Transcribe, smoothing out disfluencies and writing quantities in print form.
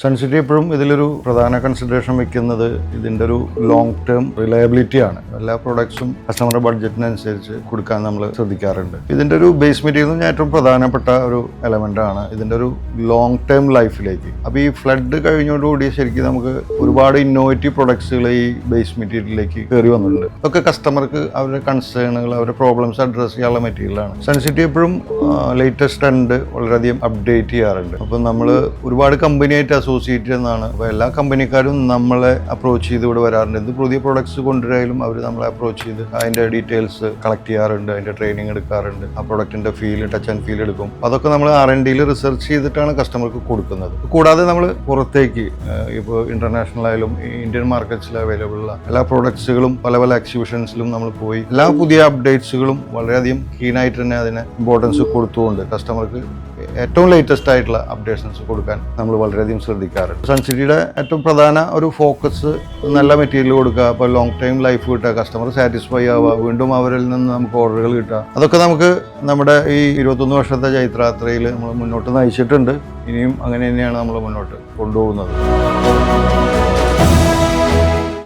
സെൻസിറ്റി എപ്പോഴും ഇതിലൊരു പ്രധാന കൺസിഡറേഷൻ വെക്കുന്നത് ഇതിൻ്റെ ഒരു ലോങ് ടേം റിലയബിലിറ്റി ആണ്. എല്ലാ പ്രോഡക്ട്സും കസ്റ്റമറുടെ ബഡ്ജറ്റിനനുസരിച്ച് കൊടുക്കാൻ നമ്മൾ ശ്രദ്ധിക്കാറുണ്ട്. ഇതിൻ്റെ ഒരു ബേസ് മെറ്റീരിയൽ എന്ന് ഏറ്റവും പ്രധാനപ്പെട്ട ഒരു എലമെന്റ് ആണ് ഇതിൻ്റെ ഒരു ലോങ് ടേം ലൈഫിലേക്ക്. അപ്പോൾ ഈ ഫ്ലഡ് കഴിഞ്ഞോടുകൂടി ശരിക്കും നമുക്ക് ഒരുപാട് ഇന്നോവേറ്റീവ് പ്രൊഡക്ട്സുകൾ ഈ ബേസ് മെറ്റീരിയലിലേക്ക് കയറി വന്നിട്ടുണ്ട്. അതൊക്കെ കസ്റ്റമർക്ക് അവരുടെ കൺസേണുകൾ, അവരുടെ പ്രോബ്ലംസ് അഡ്രസ്സ് ചെയ്യാനുള്ള മെറ്റീരിയലാണ്. സെൻസിറ്റി എപ്പോഴും ലേറ്റസ്റ്റ് ട്രെൻഡ് വളരെയധികം അപ്ഡേറ്റ് ചെയ്യാറുണ്ട്. അപ്പം നമ്മൾ ഒരുപാട് കമ്പനിയായിട്ട് അസോസിയേറ്റ് എന്നാണ്. അപ്പോൾ എല്ലാ കമ്പനിക്കാരും നമ്മളെ അപ്രോച്ച് ചെയ്ത് ഇവിടെ വരാറുണ്ട്. എന്ത് പുതിയ പ്രൊഡക്ട്സ് കൊണ്ടുവരായാലും അവർ നമ്മളെ അപ്രോച്ച് ചെയ്ത് അതിൻ്റെ ഡീറ്റെയിൽസ് കളക്ട് ചെയ്യാറുണ്ട്, അതിൻ്റെ ട്രെയിനിങ് എടുക്കാറുണ്ട്, ആ പ്രൊഡക്റ്റിൻ്റെ ടച്ച് ആൻഡ് ഫീൽ എടുക്കും. അതൊക്കെ നമ്മൾ R&Dയിൽ റിസർച്ച് ചെയ്തിട്ടാണ് കസ്റ്റമർക്ക് കൊടുക്കുന്നത്. കൂടാതെ നമ്മൾ പുറത്തേക്ക് ഇപ്പോൾ ഇന്റർനാഷണൽ ആയാലും ഇന്ത്യൻ മാർക്കറ്റ്സിൽ അവൈലബിൾ ഉള്ള എല്ലാ പ്രൊഡക്ട്സുകളും പല എക്സിബിഷൻസിലും നമ്മൾ പോയി എല്ലാ പുതിയ അപ്ഡേറ്റ്സുകളും വളരെയധികം കീനായിട്ട് തന്നെ അതിന് ഇമ്പോർട്ടൻസ് കൊടുത്തുകൊണ്ട് കസ്റ്റമർക്ക് ഏറ്റവും ലേറ്റസ്റ്റ് ആയിട്ടുള്ള അപ്ഡേഷൻസ് കൊടുക്കാൻ നമ്മൾ വളരെയധികം ശ്രദ്ധിക്കാറുണ്ട്. സെൻസിറ്റിയുടെ ഏറ്റവും പ്രധാന ഒരു ഫോക്കസ് നല്ല മെറ്റീരിയൽ കൊടുക്കുക, അപ്പോൾ ലോങ് ടൈം ലൈഫ് കിട്ടുക, കസ്റ്റമർ സാറ്റിസ്ഫൈ ആവുക, വീണ്ടും അവരിൽ നിന്ന് നമുക്ക് ഓർഡറുകൾ കിട്ടുക. അതൊക്കെ നമുക്ക് നമ്മുടെ ഈ 21 വർഷത്തെ ചൈത്രയാത്രയിൽ നമ്മൾ മുന്നോട്ട് നയിച്ചിട്ടുണ്ട്. ഇനിയും അങ്ങനെ തന്നെയാണ് നമ്മൾ മുന്നോട്ട് കൊണ്ടുപോകുന്നത്.